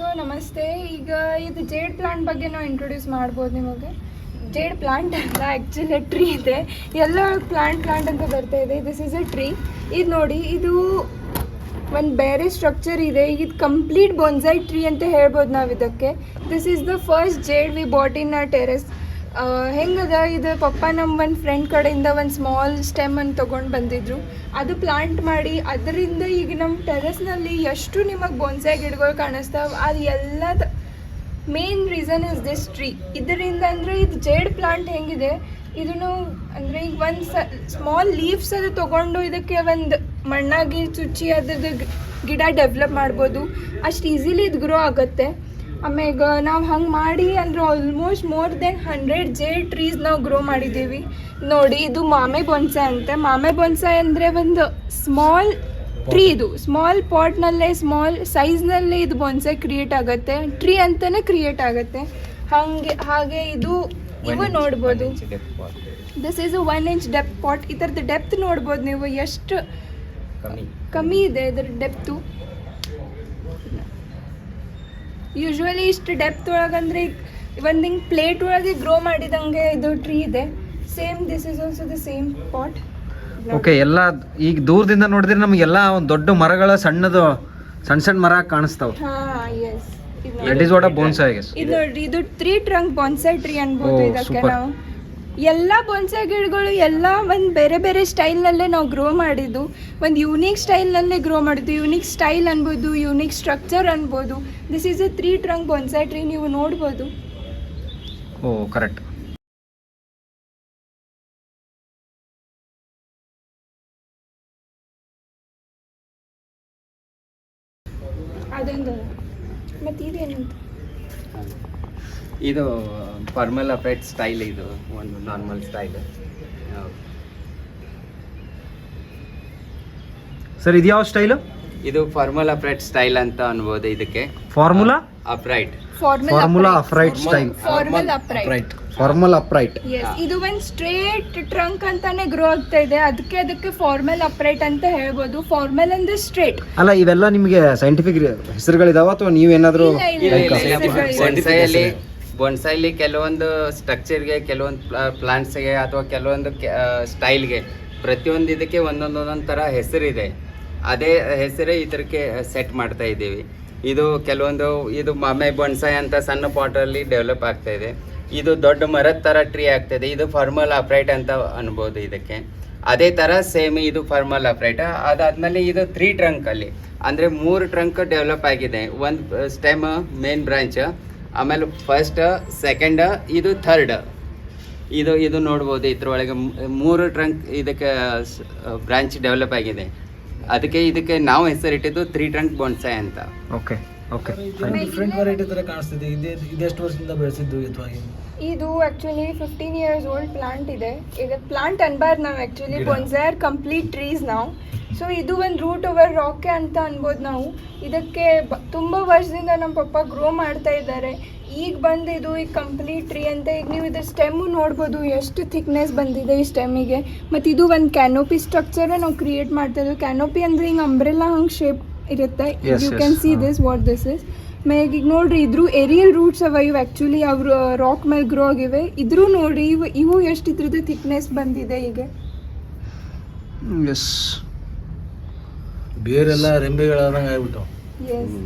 So ನಮಸ್ತೆ. ಈಗ ಇದು ಜೇಡ್ ಪ್ಲಾಂಟ್ ಬಗ್ಗೆ ನಾವು ಇಂಟ್ರೊಡ್ಯೂಸ್ ಮಾಡ್ಬೋದು ನಿಮಗೆ. ಜೇಡ್ ಪ್ಲಾಂಟ್ ಅಲ್ಲ, ಆ್ಯಕ್ಚುಲಿ ಟ್ರೀ ಇದೆ. ಎಲ್ಲ ಪ್ಲಾಂಟ್ ಅಂತ ಬರ್ತಾ ಇದೆ. This is a tree. ಇದು ನೋಡಿ, ಇದು ಒಂದು ಬೇರೆ ಸ್ಟ್ರಕ್ಚರ್ ಇದೆ. ಈಗ ಇದು ಕಂಪ್ಲೀಟ್ ಬೊನ್ಸೈ ಟ್ರೀ ಅಂತ ಹೇಳ್ಬೋದು ನಾವು ಇದಕ್ಕೆ. This is the first jade we bought in a terrace. ಹೆಂಗದ ಇದು ಪಪ್ಪ ನಮ್ಮ ಒಂದು ಫ್ರೆಂಡ್ ಕಡೆಯಿಂದ ಒಂದು ಸ್ಮಾಲ್ ಸ್ಟೆಮನ್ನು ತೊಗೊಂಡು ಬಂದಿದ್ರು. ಅದು ಪ್ಲಾಂಟ್ ಮಾಡಿ ಅದರಿಂದ ಈಗ ನಮ್ಮ ಟೆರೆಸ್ನಲ್ಲಿ ಎಷ್ಟು ನಿಮಗೆ ಬೊನ್ಸೈ ಗಿಡಗಳು ಕಾಣಿಸ್ತಾವೆ. ಅದು ಎಲ್ಲದ main reason is this tree. ಇದರಿಂದ ಅಂದರೆ ಇದು ಜೇಡ್ ಪ್ಲಾಂಟ್ ಹೆಂಗಿದೆ, ಇದನ್ನು ಅಂದರೆ ಈಗ ಒಂದು ಸ್ಮಾಲ್ ಲೀವ್ಸ್ ಅದು ತೊಗೊಂಡು ಇದಕ್ಕೆ ಒಂದು ಮಣ್ಣಾಗಿ ಚುಚ್ಚಿ ಅದ್ರದ್ದು ಗಿಡ ಡೆವಲಪ್ ಮಾಡ್ಬೋದು. ಅಷ್ಟು ಈಸಿಲಿ ಇದು ಗ್ರೋ ಆಗುತ್ತೆ. ಆಮ್ಯಾಗ ನಾವು ಹಂಗೆ ಮಾಡಿ ಅಂದರೆ almost more than 100 jade trees ನಾವು ಗ್ರೋ ಮಾಡಿದ್ದೀವಿ. ನೋಡಿ, ಇದು ಮಾಮೆ ಬೊನ್ಸಾಯ್ ಅಂತೆ. ಮಾಮೆ ಬೊನ್ಸಾಯ್ ಅಂದರೆ ಒಂದು ಸ್ಮಾಲ್ ಟ್ರೀ. ಇದು ಸ್ಮಾಲ್ ಪಾಟ್ನಲ್ಲೇ ಸ್ಮಾಲ್ ಸೈಜ್ನಲ್ಲೇ ಇದು ಬೊನ್ಸಾಯ್ ಕ್ರಿಯೇಟ್ ಆಗುತ್ತೆ. ಟ್ರೀ ಅಂತಲೇ ಕ್ರಿಯೇಟ್ ಆಗುತ್ತೆ. ಹಾಗೆ ಇದು ಇವು ನೋಡ್ಬೋದು. This is a 1 inch depth pot. ಇದರದ್ದು ಡೆಪ್ತ್ ನೋಡ್ಬೋದು ನೀವು, ಎಷ್ಟು ಕಮ್ಮಿ ಇದೆ ಇದರ ಡೆಪ್ತು. ಯೂಶ್ವಲಿ ಇಷ್ಟು ಡೆಪ್ತ್ ಒಳಗಂದ್ರೆ ಒಂದು ಹಿಂಗೆ ಪ್ಲೇಟ್ ಒಳಗೆ ಗ್ರೋ ಮಾಡಿದಂಗೆ ಇದು ಟ್ರೀ ಇದೆ. Same this is also the same pot. Okay, ಎಲ್ಲ ಈಗ ದೂರದಿಂದ ನೋಡಿದ್ರೆ ನಮಗೆಲ್ಲ ಒಂದು ದೊಡ್ಡ ಮರಗಳ ಸಣ್ಣ ಮರ ಕಾಣಿಸ್ತಾವೆ. Yes, that is what a bonsai. ಇದು ನೋಡ್ರಿ, ಇದು 3 trunk ಬೊನ್ಸಾಯ್ ಟ್ರೀ ಅನ್ಬೋದು ಇದಕ್ಕೆ. ನಾವು ಎಲ್ಲ ಬೊನ್ಸಾಯ್ ಗಿಡಗಳು ಎಲ್ಲ ಒಂದು ಬೇರೆ ಬೇರೆ ಸ್ಟೈಲ್ನಲ್ಲೇ ನಾವು ಗ್ರೋ ಮಾಡಿದ್ದು. ಒಂದು ಯೂನಿಕ್ ಸ್ಟೈಲ್ನಲ್ಲೇ ಗ್ರೋ ಮಾಡಿದ್ದು. ಯೂನಿಕ್ ಸ್ಟೈಲ್ ಅನ್ಬೋದು, ಯೂನಿಕ್ ಸ್ಟ್ರಕ್ಚರ್ ಅನ್ಬೋದು. This is a 3 trunk bonsai tree. ನೀವು ನೋಡ್ಬೋದು. Oh, correct. ಅದೊಂದು ಮತ್ತು ಇದೇನಂತ, ಇದು ಫಾರ್ಮಲ್ ಅಪ್ರೈಟ್ ಸ್ಟೈಲ್. ಇದು ಒಂದು ನಾರ್ಮಲ್ ಸ್ಟೈಲ್. ಸರ್, ಇದು ಯಾವ ಸ್ಟೈಲು? ಇದು ಫಾರ್ಮಲ್ ಅಪ್ರೈಟ್ ಸ್ಟೈಲ್ ಅಂತ ಅನ್ಬೋದು ಇದಕ್ಕೆ. Formula upright. Formula upright style. Formal upright. Yes, ಇದು ಒಂದು ಸ್ಟ್ರೇಟ್ ಟ್ರಂಕ್ ಅಂತಾನೆ ಗ್ರೋ ಆಗ್ತಾ ಇದೆ. ಅದಕ್ಕೆ ಫಾರ್ಮಲ್ ಅಪ್ರೈಟ್ ಅಂತ ಹೇಳ್ಬೋದು. ಫಾರ್ಮಲ್ ಅಂದ್ರೆ ಸ್ಟ್ರೇಟ್. ಅಲ್ಲ, ಇವೆಲ್ಲ ನಿಮಗೆ ಸೈಂಟಿಫಿಕ್ ಹೆಸರುಗಳಿದಾವ ಅಥವಾ ನೀವೇನಾದ್ರೂ ಬೊನ್ಸಾಯಲ್ಲಿ ಕೆಲವೊಂದು ಸ್ಟ್ರಕ್ಚರ್ಗೆ, ಕೆಲವೊಂದು ಪ್ಲಾಂಟ್ಸ್ಗೆ ಅಥವಾ ಕೆಲವೊಂದು ಸ್ಟೈಲ್ಗೆ ಪ್ರತಿಯೊಂದು ಇದಕ್ಕೆ ಒಂದೊಂದೊಂದೊಂದು ಥರ ಹೆಸರಿದೆ. ಅದೇ ಹೆಸರೇ ಇದಕ್ಕೆ ಸೆಟ್ ಮಾಡ್ತಾ ಇದ್ದೀವಿ. ಇದು ಕೆಲವೊಂದು ಇದು ಮಾಮೆ ಬೊನ್ಸಾಯ್ ಅಂತ ಸಣ್ಣ ಪಾಟಲ್ಲಿ ಡೆವಲಪ್ ಆಗ್ತಾ ಇದೆ. ಇದು ದೊಡ್ಡ ಮರದ ಥರ ಟ್ರೀ ಆಗ್ತಾಯಿದೆ. ಇದು ಫಾರ್ಮಲ್ ಅಪ್ರೈಟ್ ಅಂತ ಅನ್ಬೋದು ಇದಕ್ಕೆ. ಅದೇ ಥರ ಸೇಮ್ ಇದು ಫಾರ್ಮಲ್ ಅಪ್ರೈಟ್. ಅದಾದಮೇಲೆ ಇದು 3 ಟ್ರಂಕಲ್ಲಿ ಅಂದರೆ 3 ಟ್ರಂಕ್ ಡೆವಲಪ್ ಆಗಿದೆ. ಒಂದು ಸ್ಟೆಮ್, ಮೇನ್ ಬ್ರಾಂಚ್, ಆಮೇಲೆ ಫಸ್ಟ್, ಸೆಕೆಂಡ್, ಇದು ಥರ್ಡ್. ಇದು ನೋಡ್ಬೋದು. ಇದ್ರೊಳಗೆ 3 ಟ್ರಂಕ್ ಇದಕ್ಕೆ ಬ್ರಾಂಚ್ ಡೆವಲಪ್ ಆಗಿದೆ. ಇದಕ್ಕೆ ನಾವು ಹೆಸರಿಟ್ಟಿದ್ದು 3 trunk ಬೊನ್ಸಾಯ್ ಅಂತ. ಓಕೆ. ಡಿಫ್ರೆಂಟ್ ವೆರೈಟಿ ತರ ಕಾಣಿಸ್ತಿದೆ. ಇದೆಷ್ಟು ವರ್ಷದಿಂದ ಬೆಳೆಸಿದ್ದು ಅಥವಾ ಇದು ಆ್ಯಕ್ಚುಲಿ 15 years ಓಲ್ಡ್ ಪ್ಲಾಂಟ್ ಇದೆ. ಈಗ ಪ್ಲಾಂಟ್ ಅನ್ಬಾರ್ದು ನಾವು, ಆ್ಯಕ್ಚುಲಿ ಬೊನ್ಸಾಯ್ ಕಂಪ್ಲೀಟ್ ಟ್ರೀಸ್ ನಾವು. ಸೊ ಇದು ಒಂದು ರೂಟ್ ಓವರ್ ರಾಕೆ ಅಂತ ಅನ್ಬೋದು ನಾವು. ಇದಕ್ಕೆ ತುಂಬ ವರ್ಷದಿಂದ ನಮ್ಮ ಪಪ್ಪ ಗ್ರೋ ಮಾಡ್ತಾ ಇದ್ದಾರೆ. ಈಗ ಬಂದಿದ್ದು ಈಗ ಕಂಪ್ಲೀಟ್ ಟ್ರೀ ಅಂತ. ಈಗ ನೀವು ಇದ್ರ ಸ್ಟೆಮ್ಮು ನೋಡ್ಬೋದು, ಎಷ್ಟು ಥಿಕ್ನೆಸ್ ಬಂದಿದೆ ಈ ಸ್ಟೆಮ್ಮಿಗೆ. ಮತ್ತು ಇದು ಒಂದು ಕ್ಯಾನೋಪಿ ಸ್ಟ್ರಕ್ಚರ್ ನಾವು ಕ್ರಿಯೇಟ್ ಮಾಡ್ತಾ ಇದ್ದೀವಿ. ಕ್ಯಾನೋಪಿ ಅಂದರೆ ಹಿಂಗೆ ಅಂಬ್ರೆಲಾ ಹಂಗೆ ಶೇಪ್ ಇರುತ್ತೆ. You can see this what this is. ಈಗ ನೋಡ್ರಿ, ಇದ್ರು ಏರಿಯಲ್ ರೂಟ್ಸ್ ಅವ. ಇವು ಆ್ಯಕ್ಚುಲಿ ಅವರು ರಾಕ್ ಮೇಲೆ ಗ್ರೋ ಆಗಿವೆ. ಇದ್ರೂ ನೋಡ್ರಿ, ಇವು ಎಷ್ಟು ಇದ್ರದ್ದು ಥಿಕ್ನೆಸ್ ಬಂದಿದೆ ಈಗ. ಎಸ್, ಬೇರೆಲ್ಲ ರೆಂಬೆಗಳಾದಂಗೆ ಆಗ್ಬಿಟ್ಟು. ಎಸ್.